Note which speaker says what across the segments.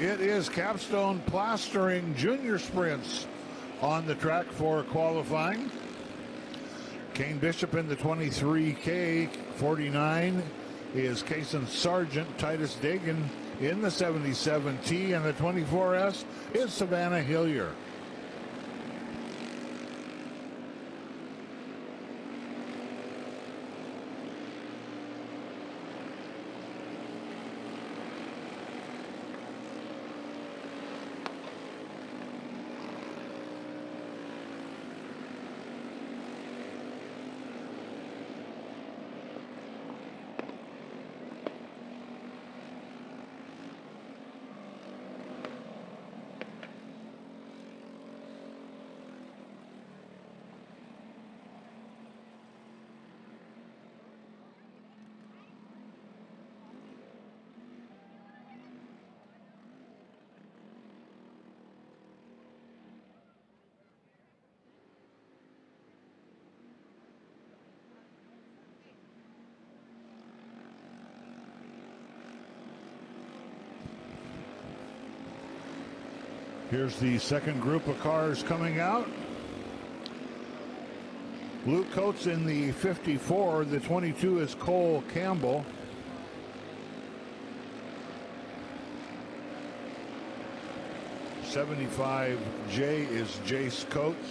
Speaker 1: It is Capstone Plastering Junior Sprints on the track for qualifying. Kane Bishop in the 23K. 49 is Kason Sargent. Titus Dagan in the 77T. And the 24S is Savannah Hillier. Here's the second group of cars coming out. Luke Coates in the 54. The 22 is Cole Campbell. '75J is Jace Coates.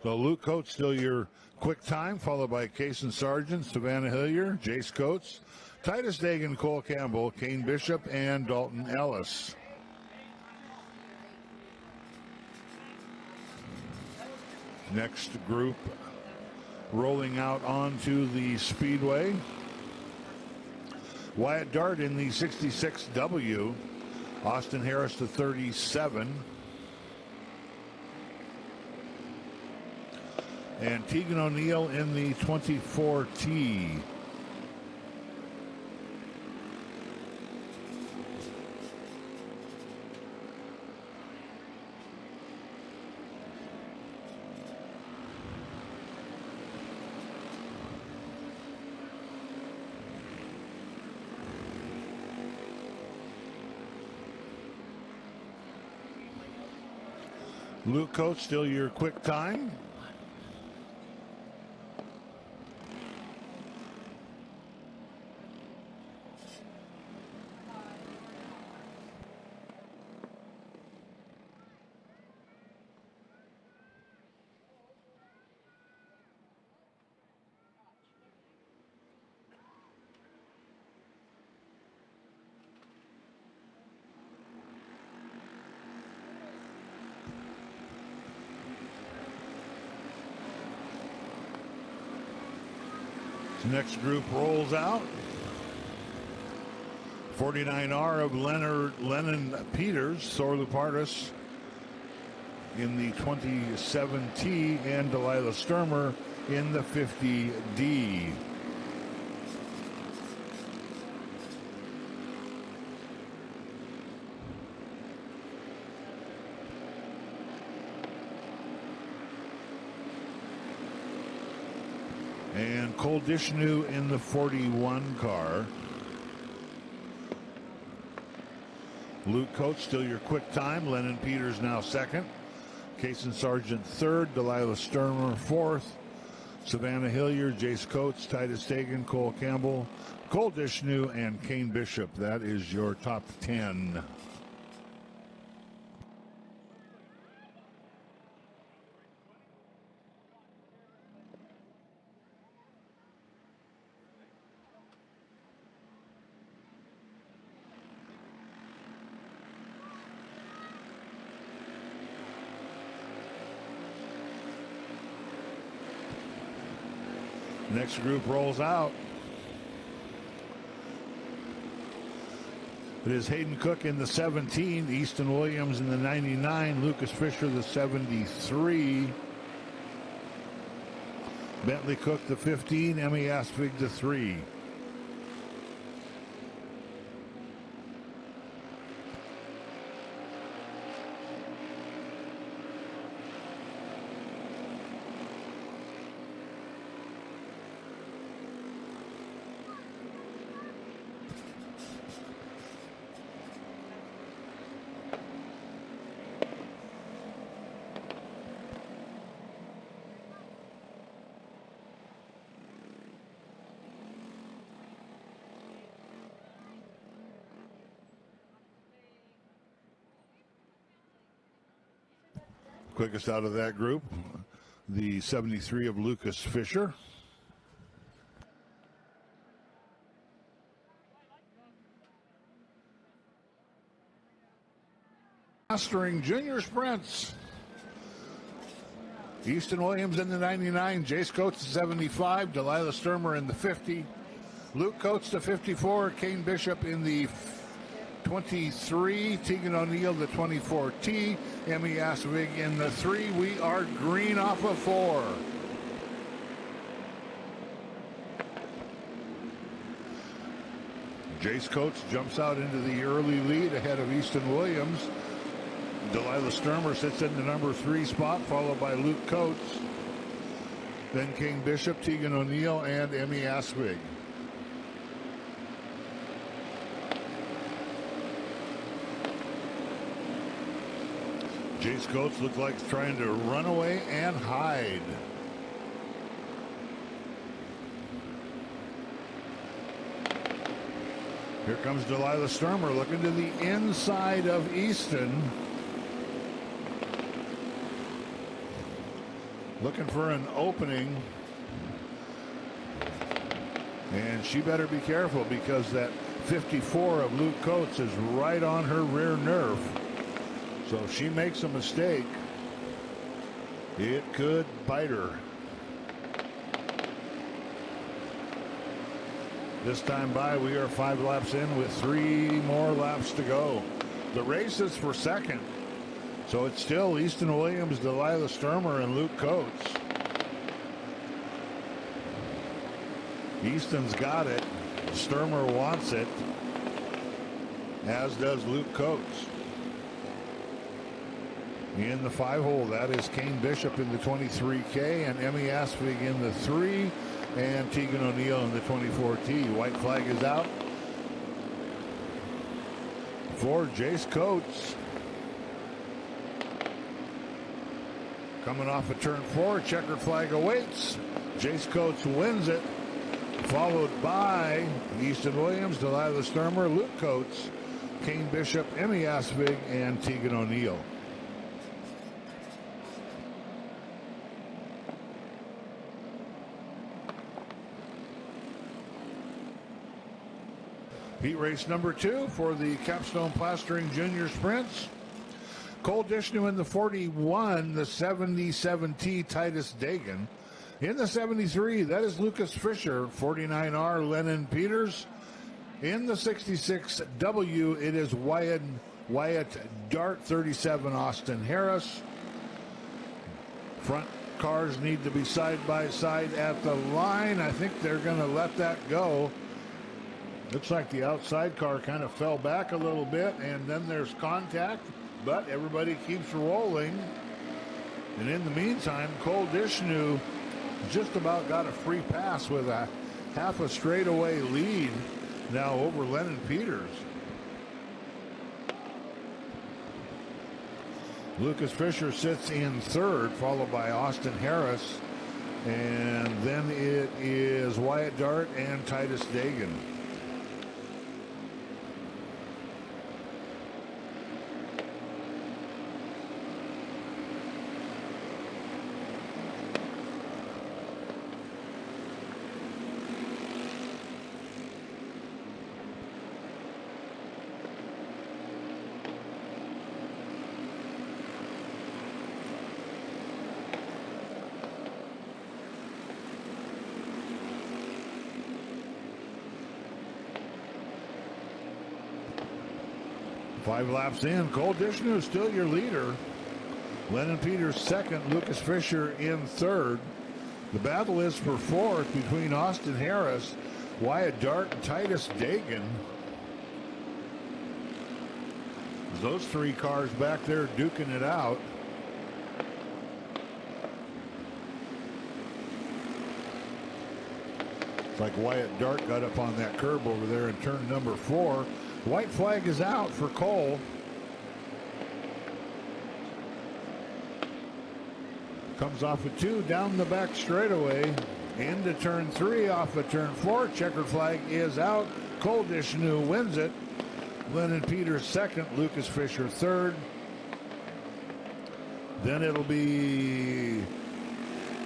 Speaker 1: So Luke Coates still your quick time, followed by Kason Sargent, Savannah Hillier, Jace Coates, Titus Dagan, Cole Campbell, Kane Bishop, and Dalton Ellis. Next group rolling out onto the Speedway. Wyatt Dart in the 66W, Austin Harris the 37. And Tegan O'Neill in the 24T. Luke Coates still your quick time. Next group rolls out. 49R of Lennon Peters, Thor Lupartis in the 27T, and Delilah Sturmer in the 50D. And Cole Dishnu in the 41 car. Luke Coates still your quick time. Lennon Peters now second. Kason Sargent third. Delilah Sturmer fourth. Savannah Hillier, Jace Coates, Titus Dagan, Cole Campbell, Cole Dishnu, and Kane Bishop. That is your top 10. Next group rolls out. It is Hayden Cook in the 17, Easton Williams in the 99, Lucas Fisher the 73, Bentley Cook the 15, Emmy Aspig the 3. Quickest out of that group, the 73 of Lucas Fisher. Mastering junior sprints. Easton Williams in the 99, Jace Coates the 75, Delilah Sturmer in the 50, Luke Coates the 54, Kane Bishop in the 23, Tegan O'Neill the 24T, Emmy Asvig in the 3. We are green off of 4. Jace Coates jumps out into the early lead ahead of Easton Williams. Delilah Sturmer sits in the number 3 spot, followed by Luke Coates. Then Kane Bishop, Tegan O'Neill, and Emmy Asvig. Jace Coates looked like he's trying to run away and hide. Here comes Delilah Sturmer looking to the inside of Easton. Looking for an opening. And she better be careful because that 54 of Luke Coates is right on her rear nerve. So if she makes a mistake, it could bite her. This time by, we are 5 laps in with 3 more laps to go. The race is for second. So it's still Easton Williams, Delilah Sturmer, and Luke Coates. Easton's got it. Sturmer wants it, as does Luke Coates. In the 5-hole, that is Kane Bishop in the 23K and Emmy Asvig in the 3 and Tegan O'Neill in the 24T. White flag is out for Jace Coates. Coming off of turn 4, checkered flag awaits. Jace Coates wins it, followed by Easton Williams, Delilah Sturmer, Luke Coates, Kane Bishop, Emmy Asvig, and Tegan O'Neill. Heat race number 2 for the Capstone Plastering Junior Sprints. Cole Dishnu in the 41, the 77T Titus Dagan. In the 73, that is Lucas Fisher, 49R Lennon Peters. In the 66W, it is Wyatt Dart, 37 Austin Harris. Front cars need to be side by side at the line. I think they're going to let that go. Looks like the outside car kind of fell back a little bit, and then there's contact, but everybody keeps rolling. And in the meantime, Cole Dishnu just about got a free pass with a half a straightaway lead now over Lennon Peters. Lucas Fisher sits in 3rd, followed by Austin Harris, and then it is Wyatt Dart and Titus Dagan. 5 laps in, Cole Dishnu is still your leader. Lennon Peters second, Lucas Fisher in third. The battle is for fourth between Austin Harris, Wyatt Dart, and Titus Dagan. Those 3 cars back there duking it out. It's like Wyatt Dart got up on that curb over there in turn number 4. White flag is out for Cole. Comes off of 2 down the back straightaway into turn 3 off of turn 4. Checkered flag is out. Cole Dishnu wins it. Lennon Peters second, Lucas Fisher third. Then it'll be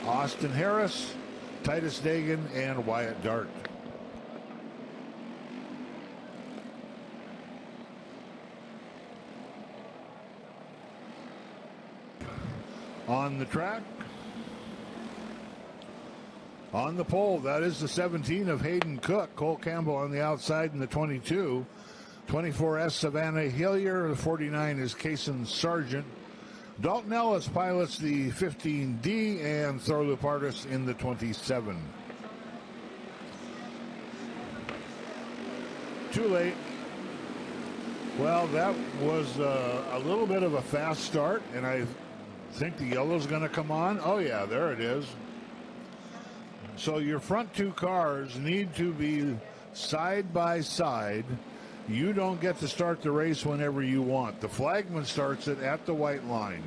Speaker 1: Austin Harris, Titus Dagan, and Wyatt Dart. On the track, on the pole, that is the 17 of Hayden Cook. Cole Campbell on the outside in the 22. 24S Savannah Hillier. The 49 is Kason Sargent. Dalton Ellis pilots the 15D, and Thor Lupartis in the 27. Too late. Well, that was a little bit of a fast start, and I think the yellow's going to come on. Oh yeah, there it is. So your front 2 cars need to be side by side. You don't get to start the race whenever you want. The flagman starts it at the white line.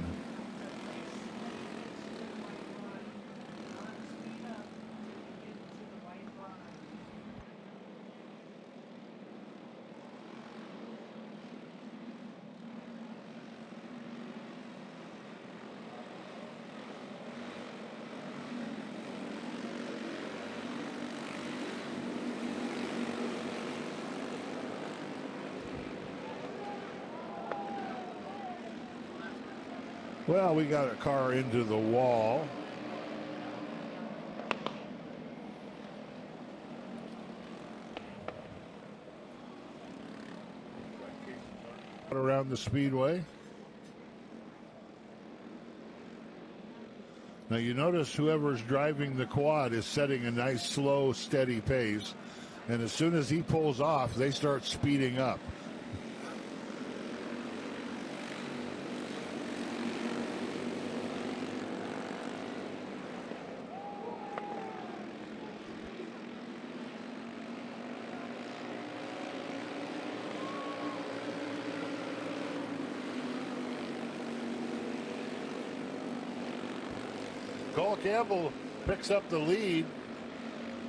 Speaker 1: Well, we got a car into the wall. Around the speedway. Now you notice whoever's driving the quad is setting a nice, slow, steady pace. And as soon as he pulls off, they start speeding up. Cole Campbell picks up the lead,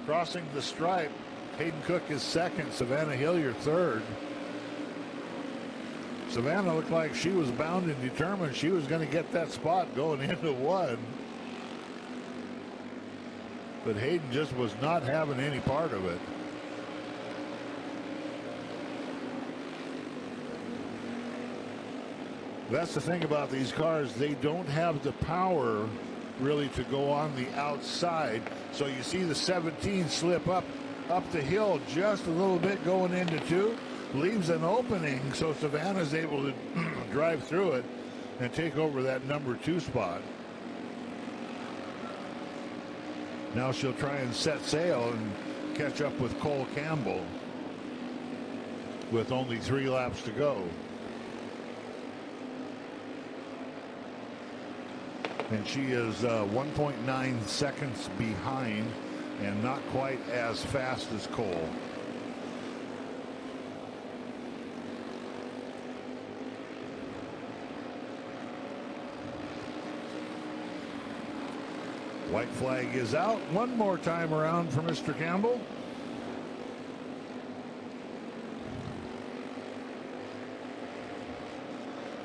Speaker 1: crossing the stripe. Hayden Cook is second, Savannah Hillier third. Savannah looked like she was bound and determined she was going to get that spot going into 1. But Hayden just was not having any part of it. That's the thing about these cars. They don't have the power really to go on the outside. So you see the 17 slip up the hill just a little bit going into 2, leaves an opening, so Savannah's able to drive through it and take over that number 2 spot. Now she'll try and set sail and catch up with Cole Campbell with only 3 laps to go. And she is 1.9 seconds behind and not quite as fast as Cole. White flag is out. One more time around for Mr. Campbell.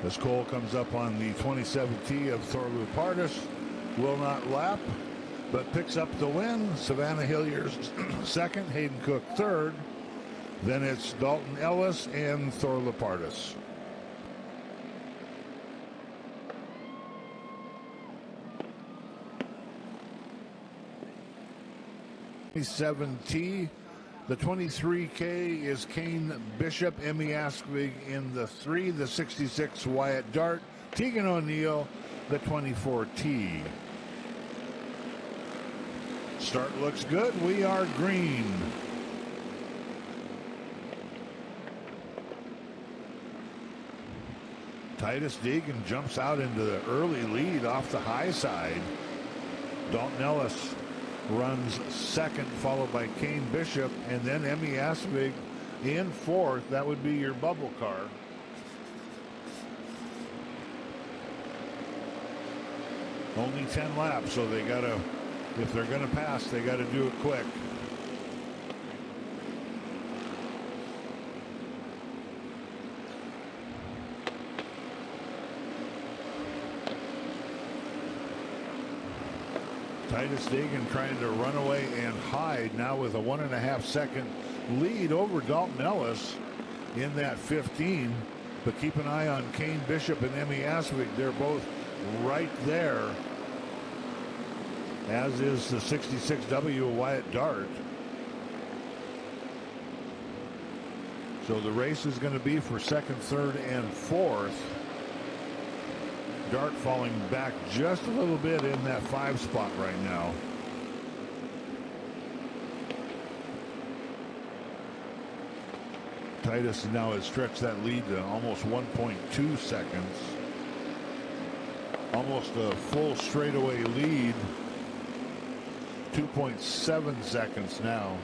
Speaker 1: As Cole comes up on the 27T of Thor Lupartis, will not lap, but picks up the win. Savannah Hillier's second, Hayden Cook third. Then it's Dalton Ellis and Thor Lupartis. T The 23K is Kane Bishop, Emmy Askvig in the 3, the 66 Wyatt Dart, Tegan O'Neill, the 24T. Start looks good. We are green. Titus Deegan jumps out into the early lead off the high side. Dalton Ellis runs second, followed by Kane Bishop, and then Emmy Askvig in fourth. That would be your bubble car. Only 10 laps, so they gotta, if they're gonna pass, they gotta do it quick. Titus Deegan trying to run away and hide now with a 1.5 second lead over Dalton Ellis in that 15. But keep an eye on Kane Bishop and Emmy Askvig. They're both right there, as is the 66W Wyatt Dart. So the race is going to be for second, third, and fourth. Dart falling back just a little bit in that 5 spot right now. Titus now has stretched that lead to almost 1.2 seconds. Almost a full straightaway lead. 2.7 seconds now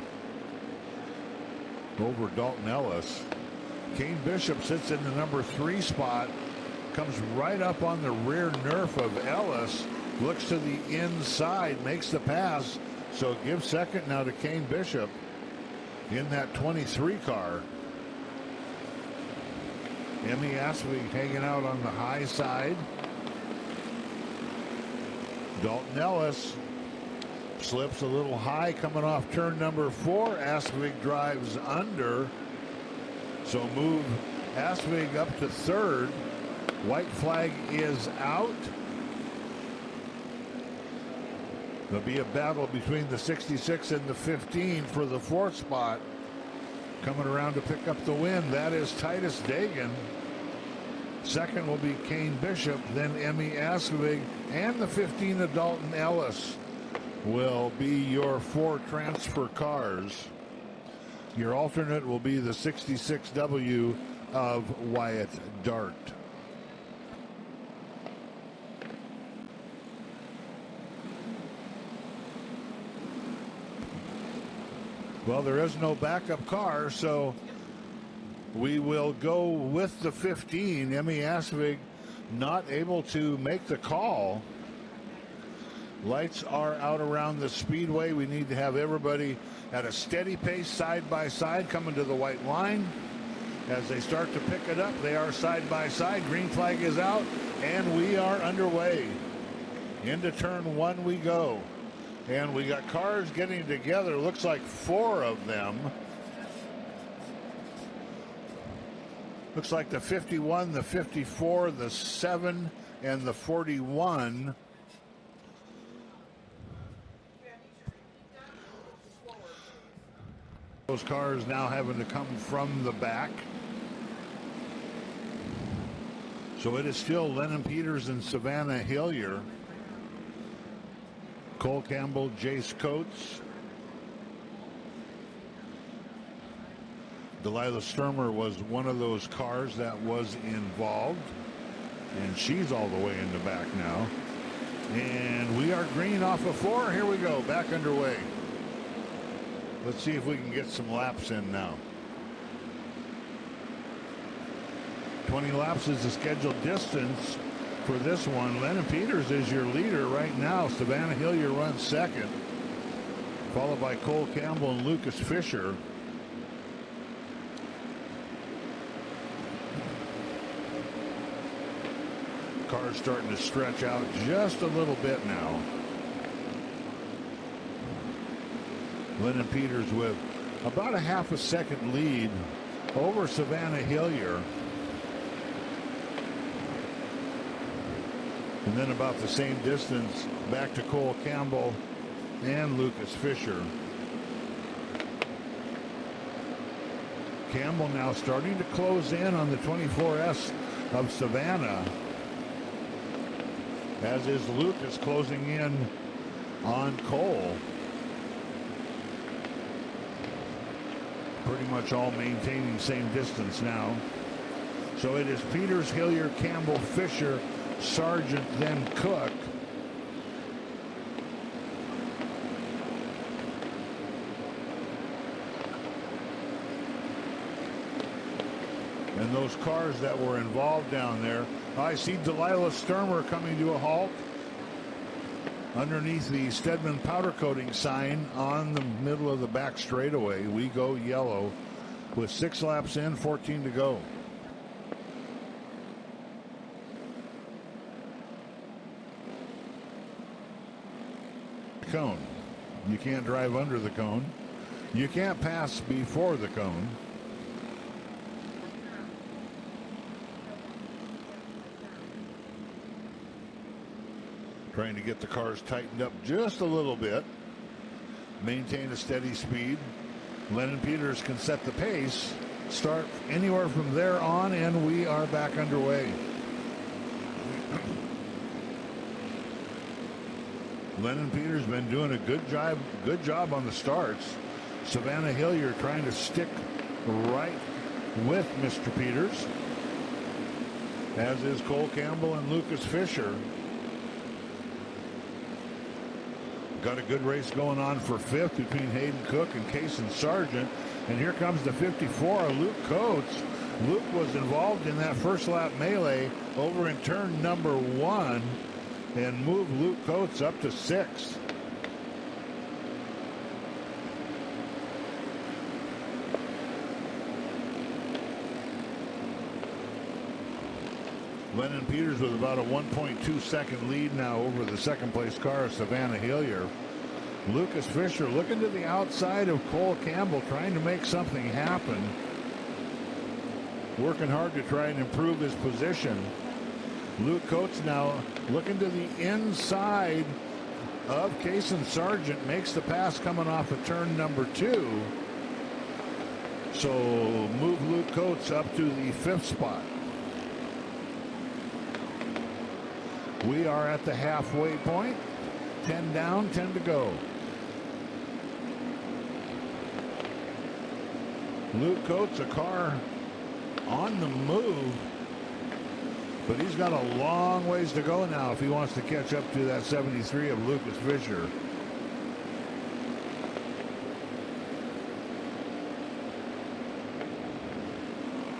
Speaker 1: over Dalton Ellis. Kane Bishop sits in the number 3 spot. Comes right up on the rear nerf of Ellis, looks to the inside, makes the pass. So give second now to Kane Bishop in that 23 car. Emmy Askvig hanging out on the high side. Dalton Ellis slips a little high coming off turn number 4. Askvig drives under. So move Askvig up to third. White flag is out. There'll be a battle between the 66 and the 15 for the 4th spot. Coming around to pick up the win, that is Titus Deegan. Second will be Kane Bishop, then Emmy Askvig, and the 15 of Dalton Ellis will be your 4 transfer cars. Your alternate will be the 66W of Wyatt Dart. Well, there is no backup car, so we will go with the 15. Emmy Askvig not able to make the call. Lights are out around the speedway. We need to have everybody at a steady pace, side by side, coming to the white line. As they start to pick it up, they are side by side. Green flag is out, and we are underway. Into turn 1 we go. And we got cars getting together. Looks like 4 of them. Looks like the 51, the 54, the 7, and the 41. Those cars now having to come from the back. So it is still Lennon Peters and Savannah Hillier. Cole Campbell, Jace Coates. Delilah Sturmer was one of those cars that was involved. And she's all the way in the back now. And we are green off of 4. Here we go, back underway. Let's see if we can get some laps in now. 20 laps is the scheduled distance for this one. Lennon Peters is your leader right now. Savannah Hillier runs second, followed by Cole Campbell and Lucas Fisher. Car's starting to stretch out just a little bit now. Lennon Peters with about a half a second lead over Savannah Hillier. And then about the same distance back to Cole Campbell and Lucas Fisher. Campbell now starting to close in on the 24S of Savannah, as is Lucas closing in on Cole. Pretty much all maintaining same distance now. So it is Peters, Hillier, Campbell, Fisher, Sargent, then Cook. And those cars that were involved down there. I see Delilah Sturmer coming to a halt underneath the Stedman powder coating sign on the middle of the back straightaway. We go yellow with 6 laps in, 14 to go. Cone. You can't drive under the cone. You can't pass before the cone. Trying to get the cars tightened up just a little bit. Maintain a steady speed. Lennon Peters can set the pace. Start anywhere from there on, and we are back underway. Lennon Peters been doing a good job on the starts. Savannah Hillier trying to stick right with Mr. Peters, as is Cole Campbell and Lucas Fisher. Got a good race going on for 5th between Hayden Cook and Kason Sargent. And here comes the 54, Luke Coates. Luke was involved in that first lap melee over in turn number 1 and moved Luke Coates up to 6th. Lennon Peters with about a 1.2 second lead now over the second place car of Savannah Hillier. Lucas Fisher looking to the outside of Cole Campbell, trying to make something happen. Working hard to try and improve his position. Luke Coates now looking to the inside of Kason Sargent, makes the pass coming off of turn number 2. So move Luke Coates up to the 5th spot. We are at the halfway point. 10 down, 10 to go. Luke Coates, a car on the move, but he's got a long ways to go now if he wants to catch up to that 73 of Lucas Fisher.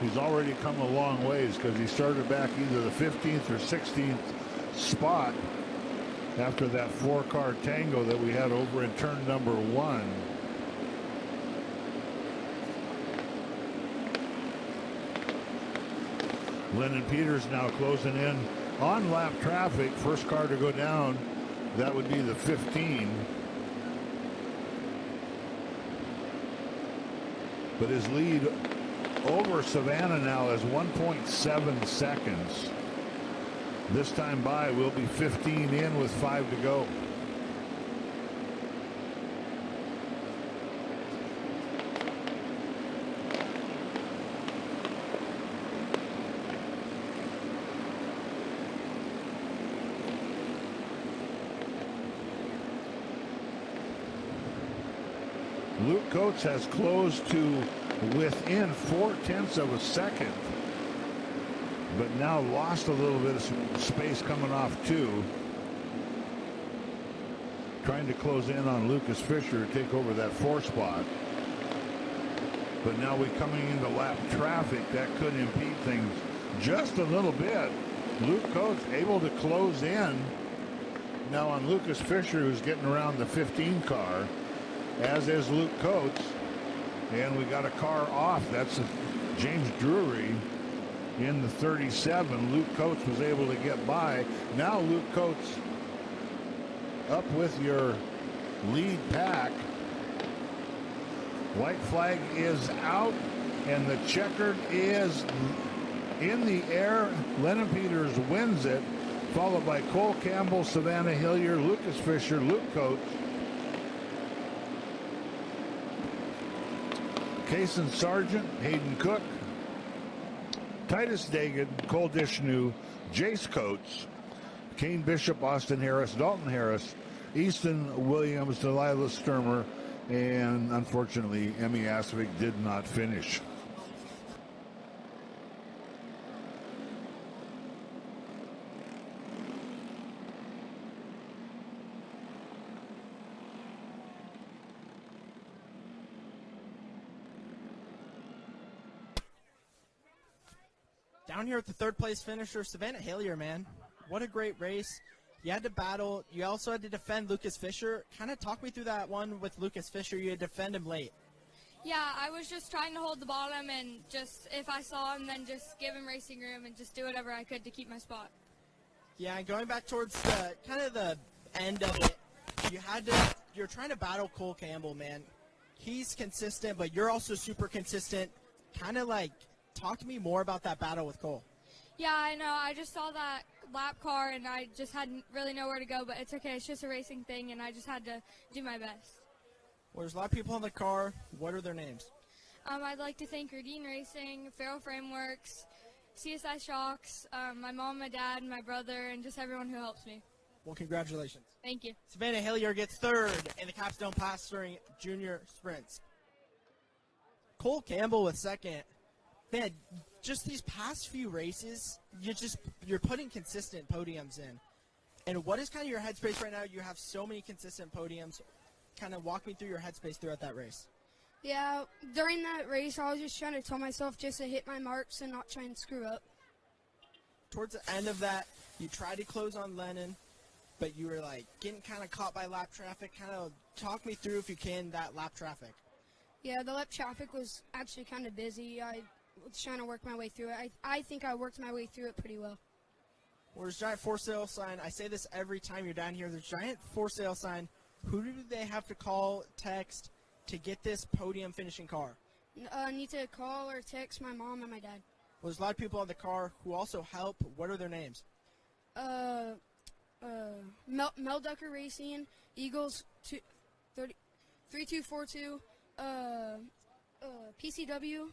Speaker 1: He's already come a long ways because he started back either the 15th or 16th spot after that 4-car tango that we had over in turn number 1. Lennon Peters now closing in on lap traffic. First car to go down, that would be the 15. But his lead over Savannah now is 1.7 seconds. This time by will be 15 in with 5 to go. Luke Coates has closed to within 0.4 of a second, but now lost a little bit of space coming off 2. Trying to close in on Lucas Fisher to take over that 4 spot. But now we're coming into lap traffic that could impede things just a little bit. Luke Coates able to close in now on Lucas Fisher, who's getting around the 15 car, as is Luke Coates. And we got a car off. That's James Drury in the 37. Luke Coates was able to get by. Now Luke Coates up with your lead pack. White flag is out, and the checkered is in the air. Lennon Peters wins it, followed by Cole Campbell, Savannah Hillier, Lucas Fisher, Luke Coates. Kason Sargent, Hayden Cook, Titus Dagan, Cole Dishnu, Jace Coates, Kane Bishop, Austin Harris, Dalton Harris, Easton Williams, Delilah Sturmer, and unfortunately, Emmy Asvik did not finish.
Speaker 2: Down here at the third place finisher, Savannah Hillier, man. What a great race. You had to battle. You also had to defend Lucas Fisher. Kind of talk me through that one with Lucas Fisher. You had to defend him late.
Speaker 3: Yeah, I was just trying to hold the bottom and just, if I saw him, then just give him racing room and just do whatever I could to keep my spot.
Speaker 2: Yeah, and going back towards the kind of the end of it, you're trying to battle Cole Campbell, man. He's consistent, but you're also super consistent. Kind of like, talk to me more about that battle with Cole.
Speaker 3: Yeah, I know. I just saw that lap car, and I just hadn't really know where to go, but it's okay. It's just a racing thing, and I just had to do my best.
Speaker 2: Well, there's a lot of people in the car. What are their names?
Speaker 3: I'd like to thank Erdine Racing, Farrell Frameworks, CSI Shocks, my mom, my dad, my brother, and just everyone who helps me.
Speaker 2: Well, congratulations.
Speaker 3: Thank you.
Speaker 2: Savannah Hillier gets third in the Capstone Plastering Junior Sprints. Cole Campbell with second. Man, just these past few races, you're putting consistent podiums in. And what is kind of your headspace right now? You have so many consistent podiums. Kind of walk me through your headspace throughout that race.
Speaker 4: Yeah, during that race, I was just trying to tell myself just to hit my marks and not try and screw up.
Speaker 2: Towards the end of that, you tried to close on Lennon, but you were like getting kind of caught by lap traffic. Kind of talk me through, if you can, that lap traffic.
Speaker 4: Yeah, the lap traffic was actually kind of busy. I was trying to work my way through it. I think I worked my way through it pretty well.
Speaker 2: Well, there's a giant for sale sign. I say this every time you're down here. There's a giant for sale sign. Who do they have to call, text, to get this podium finishing car?
Speaker 4: I need to call or text my mom and my dad.
Speaker 2: Well, there's a lot of people on the car who also help. What are their names?
Speaker 4: Mel Ducker Racing, Eagles 3242, PCW,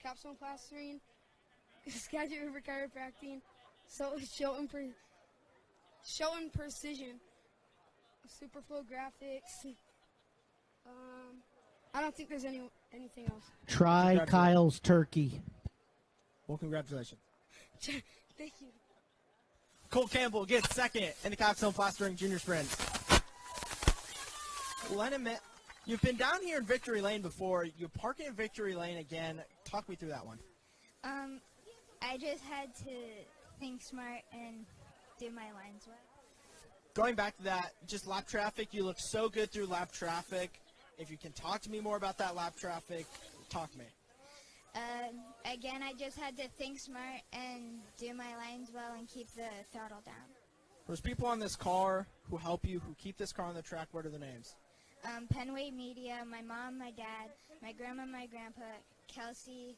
Speaker 4: Capstone Plastering, Skagit River Chiropractic, Shelton Precision, Superflow Graphics. I don't think there's anything else.
Speaker 5: Try Kyle's Turkey.
Speaker 2: Well, congratulations.
Speaker 4: Thank you.
Speaker 2: Cole Campbell gets second in the Capstone Plastering Junior Sprint. Lennon, you've been down here in Victory Lane before. You're parking in Victory Lane again. Talk me through that one.
Speaker 6: I just had to think smart and do my lines well.
Speaker 2: Going back to that, just lap traffic, you look so good through lap traffic. If you can talk to me more about that lap traffic, talk to me.
Speaker 6: Again, I just had to think smart and do my lines well and keep the throttle down.
Speaker 2: There's people on this car who help you, who keep this car on the track. What are the names?
Speaker 6: Penway Media, my mom, my dad, my grandma, my grandpa, Kelsey,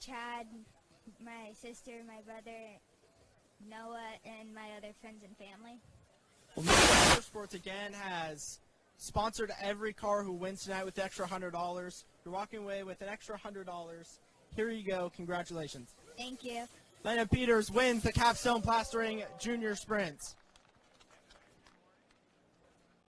Speaker 6: Chad, my sister, my brother, Noah, and my other friends and family.
Speaker 2: Well, Motorsports again has sponsored every car who wins tonight with the extra $100. You're walking away with an extra $100. Here you go. Congratulations.
Speaker 6: Thank you.
Speaker 2: Lennon Peters wins the Capstone Plastering Junior Sprints.